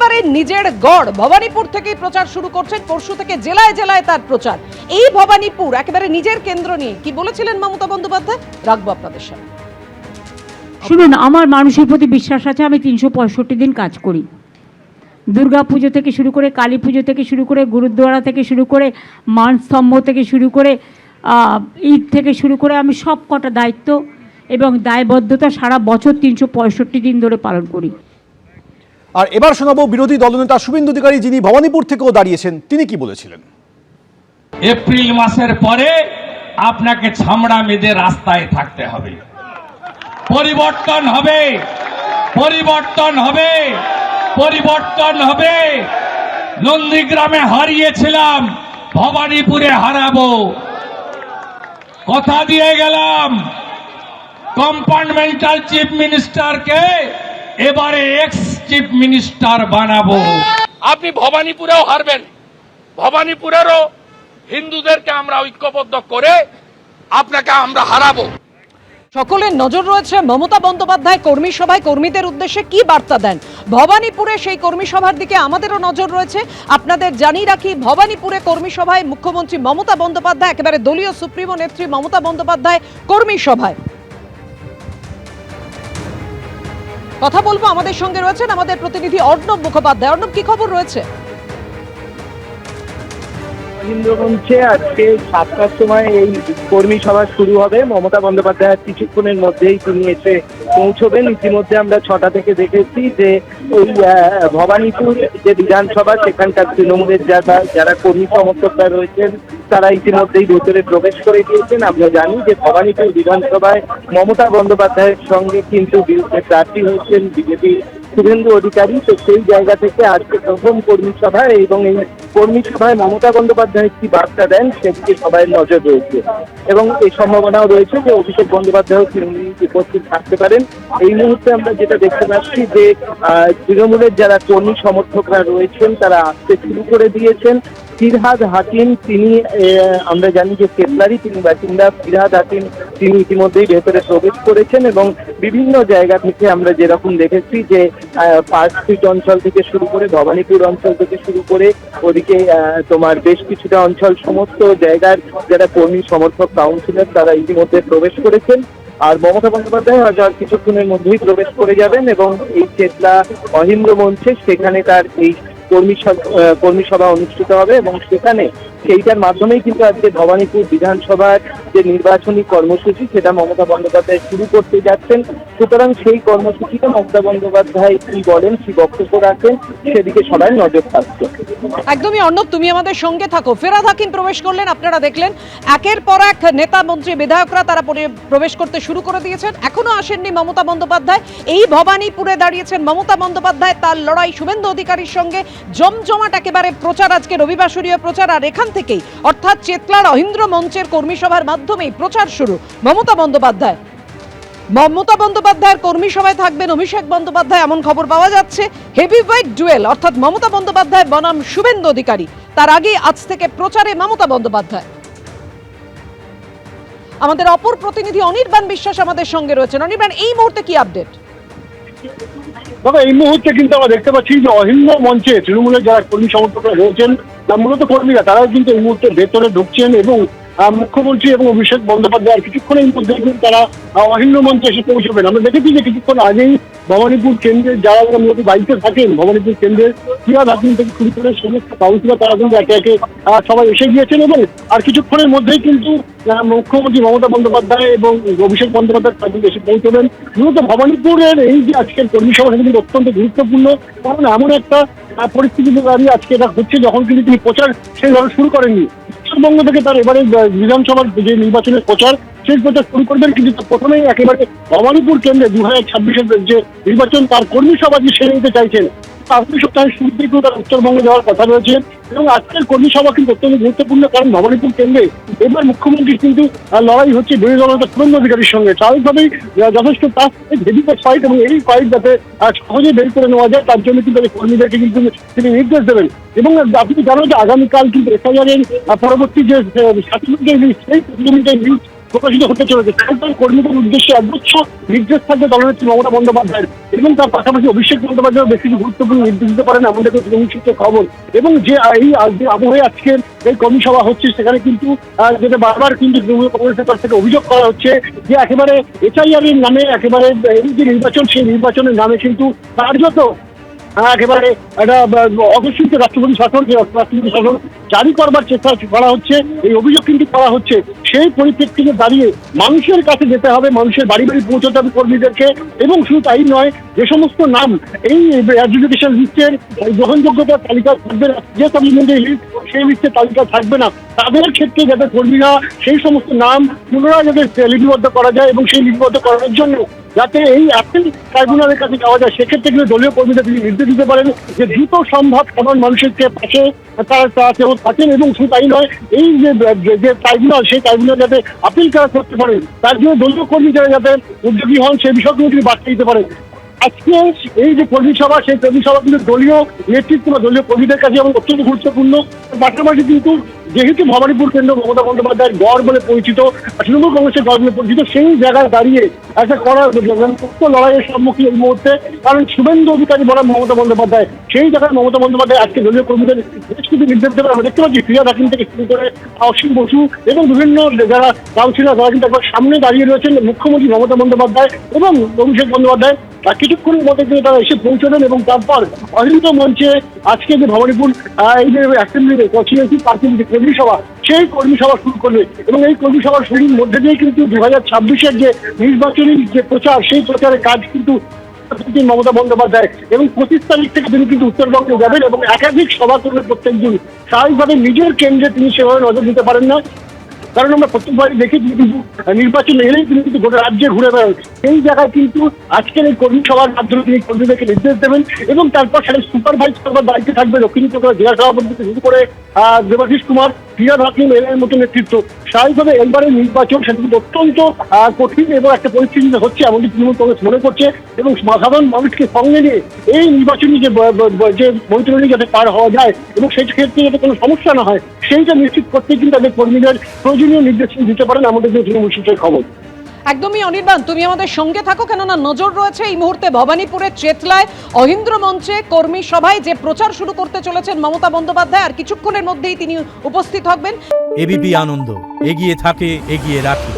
একেবারে নিজের গড় ভবানীপুর থেকেই প্রচার শুরু করছেন, পরশু থেকে জেলায় জেলায় তার প্রচার। এই ভবানীপুর একেবারে নিজের কেন্দ্র নিয়ে কি বলেছিলেন মমতা বন্দ্যোপাধ্যায়, রাখবো আপনাদের সামনে। শুনুন, আমার মানুষের প্রতি বিশ্বাস আছে। আমি 365 দিন কাজ করি। দুর্গা পুজো থেকে শুরু করে, কালী পুজো থেকে শুরু করে, গুরুদ্বারা থেকে শুরু করে, মানস্তম্ভ থেকে শুরু করে, ঈদ থেকে শুরু করে, আমি সব কটা দায়িত্ব এবং দায়বদ্ধতা সারা বছর 365 দিন ধরে পালন করি। আর এবার শোনাবো বিরোধী দলনেতা শুভেন্দু অধিকারী, যিনি ভবানীপুর থেকেও দাঁড়িয়েছেন। তিনি কি বলেছিলেন। এপ্রিল মাসের পরে আপনাকে ছামড়া মেঁধে রাস্তায় থাকতে হবে। পরিবর্তন হবে, পরিবর্তন হবে, পরিবর্তন হবে। নন্দীগ্রামে হারিয়েছিলাম, ভবানীপুরে হারাবো। কথা দিয়ে গেলাম, কম্পার্টমেন্টাল চিফ মিনিস্টারকে এবারে এক্স চিফ মিনিস্টার বানাবো। আপনি ভবানীপুরেও হারবেন, ভবানীপুরেরও হিন্দুদেরকে আমরা ঐক্যবদ্ধ করে আপনাকে আমরা হারাবো। সকলের নজর রয়েছে মমতা বন্দ্যোপাধ্যায় কর্মী সভায় কর্মীদের উদ্দেশ্যে কি বার্তা দেন। ভবানীপুরে সেই কর্মী সভার দিকে আমাদেরও নজর রয়েছে। আপনাদের জানিয়ে রাখি, ভবানীপুরে কর্মী সভায় মুখ্যমন্ত্রী মমতা বন্দ্যোপাধ্যায়, একেবারে দলীয় সুপ্রিমো নেত্রী মমতা বন্দ্যোপাধ্যায় কর্মী সভায়। কথা বলবো, আমাদের সঙ্গে রয়েছেন আমাদের প্রতিনিধি অর্ণব মুখোপাধ্যায়। অর্ণব, কি খবর রয়েছে? মঞ্চে আজকে 7টার সময় এই কর্মী সভা শুরু হবে। মমতা বন্দ্যোপাধ্যায় কিছুক্ষণের মধ্যেই তিনি এসে পৌঁছবেন। ইতিমধ্যে আমরা 6টা থেকে দেখেছি যে ওই ভবানীপুর যে বিধানসভা, সেখানকার তৃণমূলের যারা কর্মী সমর্থকরা রয়েছেন তারা ইতিমধ্যেই ভেতরে প্রবেশ করে দিয়েছেন। আমরা জানি যে ভবানীপুর বিধানসভায় মমতা বন্দ্যোপাধ্যায়ের সঙ্গে কিন্তু বিরুদ্ধে প্রার্থী হয়েছেন বিজেপি শুভেন্দু অধিকারী। তো সেই জায়গা থেকে আজকে প্রথম কর্মী সভা, এবং এই কর্মী সভায় মমতা বন্দ্যোপাধ্যায় কি বার্তা দেন সেদিকে সবাই নজর রয়েছে, এবং এই সম্ভাবনাও রয়েছে যে অভিষেক বন্দ্যোপাধ্যায়ও উপস্থিত থাকতে পারেন। এই মুহূর্তে আমরা যেটা দেখতে পাচ্ছি যে তৃণমূলের যারা কর্মী সমর্থকরা রয়েছেন তারা আসতে শুরু করে দিয়েছেন। ফিরহাদ হাকিম, তিনি আমরা জানি যে কেতলারি, তিনি বাসিন্দা। ফিরহাদ হাকিম তিনি ইতিমধ্যেই ভেতরে প্রবেশ করেছেন, এবং বিভিন্ন জায়গা থেকে আমরা যেরকম দেখেছি যে পার্ক স্ট্রিট অঞ্চল থেকে শুরু করে, ভবানীপুর অঞ্চল থেকে শুরু করে, ওদিকে তোমার বেশ কিছুটা অঞ্চল, সমস্ত জায়গার যারা কর্মী সমর্থক কাউন্সিলর তারা ইতিমধ্যে প্রবেশ করেছেন। আর মমতা বন্দ্যোপাধ্যায় হয়তো আর কিছুক্ষণের মধ্যেই প্রবেশ করে যাবেন, এবং এই চেতলা অহিন্দ্র মঞ্চে সেখানে তার এই কর্মী সভা অনুষ্ঠিত হবে, এবং সেখানে সেইটার মাধ্যমেই কিন্তু আজকে ভবানীপুর বিধানসভার যে নির্বাচনী কর্মসূচি সেটা মমতা বন্দ্যোপাধ্যায় শুরু করতে যাচ্ছেন। সুতরাং সেই কর্মসূচিতে মমতা বন্দ্যোপাধ্যায় কি বলেন, কি বক্তব্য রাখেন, সেদিকে সবাই নজর থাকছে। একদমই অর্ণব, তুমি আমাদের সঙ্গে থাকো। ফিরহাদ হাকিম প্রবেশ করলেন, আপনারা দেখলেন। একের পর এক নেতা, মন্ত্রী, বিধায়করা তারা প্রবেশ করতে শুরু করে দিয়েছেন। এখনো আসেননি মমতা বন্দ্যোপাধ্যায়। এই ভবানীপুরে দাঁড়িয়েছেন মমতা বন্দ্যোপাধ্যায়, তার লড়াই শুভেন্দু অধিকারীর সঙ্গে। জমজমাট একেবারে প্রচার, আজকে রবিবাসরীয় প্রচার। আর এখান থেকেই অর্থাৎ চেতলার অহিন্দ্র মঞ্চের কর্মী সভার মাধ্যমেই প্রচার শুরু মমতা বন্দ্যোপাধ্যায়। মমতা বন্দ্যোপাধ্যায়ের কর্মী সভায় থাকবেন অভিষেক বন্দ্যোপাধ্যায়, এমন খবর পাওয়া যাচ্ছে। হেভিওয়েট ডুয়েল, অর্থাৎ মমতা বন্দ্যোপাধ্যায় বনাম শুভেন্দু অধিকারী। তার আগে আজ থেকে প্রচারে মমতা বন্দ্যোপাধ্যায়। আমাদের অপর প্রতিনিধি অনির্বাণ বিশ্বাস আমাদের সঙ্গে রয়েছেন। অনির্বাণ, এই মুহূর্তে কি আপডেট? তবে এই মুহূর্তে কিন্তু আমরা দেখতে পাচ্ছি যে অহিন্দ্র মঞ্চে তৃণমূলের যারা কর্মী সমর্থকরা রয়েছেন, মূলত কর্মীরা, তারাও কিন্তু এই মুহূর্তে ভেতরে ঢুকছেন, এবং মুখ্যমন্ত্রী এবং অভিষেক বন্দ্যোপাধ্যায় কিছুক্ষণের মধ্যে কিন্তু তারা অহিন্দ্র মঞ্চে এসে পৌঁছবেন। আমরা দেখেছি যে কিছুক্ষণ আগেই ভবানীপুর কেন্দ্রের যারা মূলত দায়িত্বে থাকেন, ভবানীপুর কেন্দ্রের ফিরহাদ হাকিম থেকে শুরু করে সমস্ত কাউন্সিলর তারা কিন্তু একে একে সবাই এসে গিয়েছেন, এবং আর কিছুক্ষণের মধ্যেই কিন্তু মুখ্যমন্ত্রী মমতা বন্দ্যোপাধ্যায় এবং অভিষেক বন্দ্যোপাধ্যায় তারা কিন্তু এসে পৌঁছবেন। মূলত ভবানীপুরের এই যে আজকের কর্মী সভা কিন্তু অত্যন্ত গুরুত্বপূর্ণ, কারণ এমন একটা পরিস্থিতিতে দাঁড়িয়ে আজকে এটা হচ্ছে যখন কিন্তু তিনি প্রচার সেইভাবে শুরু করেননি। পশ্চিমবঙ্গ থেকে তার এবারে বিধানসভার যে নির্বাচনের প্রচার, সেই প্রচার শুরু করবেন, কিন্তু প্রথমেই একেবারে ভবানীপুর কেন্দ্রে 2026-এর যে নির্বাচন তার কর্মী সভা যে সেরে নিতে চাইছেন। আগামী সপ্তাহের শুরুতেই কিন্তু তার উত্তরবঙ্গে যাওয়ার কথা রয়েছে, এবং আজকের কর্মী সভা কিন্তু অত্যন্ত গুরুত্বপূর্ণ, কারণ ভবানীপুর কেন্দ্রে এবার মুখ্যমন্ত্রীর কিন্তু লড়াই হচ্ছে বিরোধী দলনেতা শুভেন্দু অধিকারীর সঙ্গে। স্বাভাবিকভাবেই যথেষ্ট টাফ হেভিওয়েট ফাইট, এবং এই ফাইট যাতে সহজে বের করে নেওয়া যায় তার জন্য কিন্তু কর্মীদেরকে কিন্তু তিনি নির্দেশ দেবেন। এবং আপনি জানেন যে আগামীকাল কিন্তু এফআইআর এর পরবর্তী যে সার্টিফিকেট লিস্ট, সেই সার্টিফিকেট লিস্ট প্রকাশিত হতে চলেছে। তাই কর্মীদের উদ্দেশ্যে একগুচ্ছ নির্দেশ থাকবে দলনেত্রী মমতা বন্দ্যোপাধ্যায়ের, এবং তার পাশাপাশি অভিষেক বন্দ্যোপাধ্যায় বেশ কিছু গুরুত্বপূর্ণ নির্দেশ দিতে পারেন আমাদের তৃণমূল খবর। এবং যে এই আবহে আজকের এই কর্মী সভা হচ্ছে, সেখানে কিন্তু যেটা বারবার কিন্তু তৃণমূল কংগ্রেসের তরফ থেকে অভিযোগ করা হচ্ছে যে একেবারে এসআইআর এর নামে একেবারে এই যে নির্বাচন, সেই নির্বাচনের নামে কিন্তু কার্যত একেবারে একটা অঘোষিত রাষ্ট্রপতি শাসন, যে রাষ্ট্রপতি শাসন জারি করবার চেষ্টা করা হচ্ছে, এই অভিযোগ কিন্তু করা হচ্ছে। সেই পরিপ্রেক্ষিতে দাঁড়িয়ে মানুষের কাছে যেতে হবে, মানুষের বাড়ি বাড়ি পৌঁছতে হবে কর্মীদেরকে। এবং শুধু তাই নয়, যে সমস্ত নাম এই অ্যাডজুডিকেশন লিস্টের গ্রহণযোগ্যতার তালিকা থাকবে না, যে সাপ্লিমেন্টারি লিস্ট সেই লিস্টের তালিকা থাকবে না, তাদের ক্ষেত্রে যাতে কর্মীরা সেই সমস্ত নাম পুনরায় যাতে লিপিবদ্ধ করা যায়, এবং সেই লিপিবদ্ধ করার জন্য যাতে এই আপিল ট্রাইব্যুনালের কাছে যাওয়া যায়, সেক্ষেত্রে কিন্তু দলীয় কর্মীদের তিনি নির্দেশ দিতে পারেন যে দ্রুত সম্ভব সাধারণ মানুষের পাশে তারা থাকেন। এবং শুধু তাই নয়, এই যে ট্রাইব্যুনাল, সেই ট্রাইব্যুনাল যাতে আপিল করতে পারেন, তার জন্য দলীয় কর্মী যারা যাতে উদ্যোগী হন, সেই বিষয়গুলো তিনি বার্তা দিতে পারেন। আজকে এই যে কর্মী সভা, সেই কর্মী সভা কিন্তু দলীয় নেতৃত্ব বা দলীয় কর্মীদের কাছে এবং অত্যন্ত গুরুত্বপূর্ণ। পাশাপাশি কিন্তু যেহেতু ভবানীপুর কেন্দ্র মমতা বন্দ্যোপাধ্যায়ের গড় বলে পরিচিত, তৃণমূল কংগ্রেসের গড় বলে পরিচিত, সেই জায়গায় দাঁড়িয়ে একটা কড়া লড়াইয়ের সম্মুখীন এই মুহূর্তে। কারণ শুভেন্দু অধিকারী বলেন মমতা বন্দ্যোপাধ্যায়, সেই জায়গায় মমতা বন্দ্যোপাধ্যায় আজকে দলীয় কর্মীদের বেশ কিছু নির্দেশ দেবেন। আমরা দেখতে পাচ্ছি ফিরিয়াদ হাকিম থেকে শুরু করে অসীম বসু এবং বিভিন্ন যারা কাউন্সিলর, তারা কিন্তু একবার সামনে দাঁড়িয়ে রয়েছেন মুখ্যমন্ত্রী মমতা বন্দ্যোপাধ্যায় এবং অভিষেক বন্দ্যোপাধ্যায়। কিছুক্ষণের মধ্যে কিন্তু তারা এসে পৌঁছবেন, এবং তারপর অহিত মঞ্চে আজকে যে ভবানীপুর এই যে অ্যাসেম্বলিতে কনস্টিটিউয়েন্সি পার্টির যে কর্মী সভা, সেই কর্মী সভা শুরু করবে। এবং এই কর্মী সভার শুরুর মধ্যে দিয়ে কিন্তু 2026-এর যে নির্বাচনী যে প্রচার, সেই প্রচারের কাজ কিন্তু মমতা বন্দ্যোপাধ্যায়, এবং 25 তারিখ থেকে তিনি কিন্তু উত্তরবঙ্গে যাবেন এবং একাধিক সভা করবেন প্রত্যেক দিন। স্বাভাবিকভাবে নিজের কেন্দ্রে তিনি সেভাবে নজর দিতে পারেন না, কারণ আমরা প্রত্যেকবারই দেখেছি কিন্তু নির্বাচন এলেই তিনি কিন্তু গোটা রাজ্যে ঘুরে বেড়ান। সেই জায়গায় কিন্তু আজকের এই কর্মী সভার মাধ্যমে তিনি কর্মীদেরকে নির্দেশ দেবেন, এবং তারপর সেটা সুপারভাইজ করবার দায়িত্বে থাকবে দক্ষিণ চব্বিশ জেলা সভাপতি থেকে শুরু করে দেবাশিস কুমার, ফিরাদ হাকিম এর মতো নেতৃত্ব। স্বাভাবিকভাবে এবারের নির্বাচন সেটা কিন্তু অত্যন্ত কঠিন এবং একটা পরিস্থিতিতে হচ্ছে এমনকি তৃণমূল কংগ্রেস মনে করছে, এবং সাধারণ মানুষকে সঙ্গে নিয়ে এই নির্বাচনী যে বৈতরণী যাতে পার হওয়া যায় এবং সেই ক্ষেত্রে যাতে কোনো সমস্যা না হয়, সেইটা নিশ্চিত করতে কিন্তু তাদের কর্মীদের প্রয়োজনীয় নির্দেশ দিতে পারেন আমাদের যে তৃণমূল সূত্রের খবর। একদমই অনির্বাণ, তুমি আমাদের সঙ্গে থাকো, কেননা নজর রয়েছে এই মুহূর্তে ভবানীপুরের চেতলায় অহিন্দ্র মঞ্চে কর্মী সভায় যে প্রচার শুরু করতে চলেছেন মমতা বন্দ্যোপাধ্যায়, আর কিছুক্ষণের মধ্যেই তিনি উপস্থিত হবেন। এবিপি আনন্দ, এগিয়ে থাকে, এগিয়ে রাখে।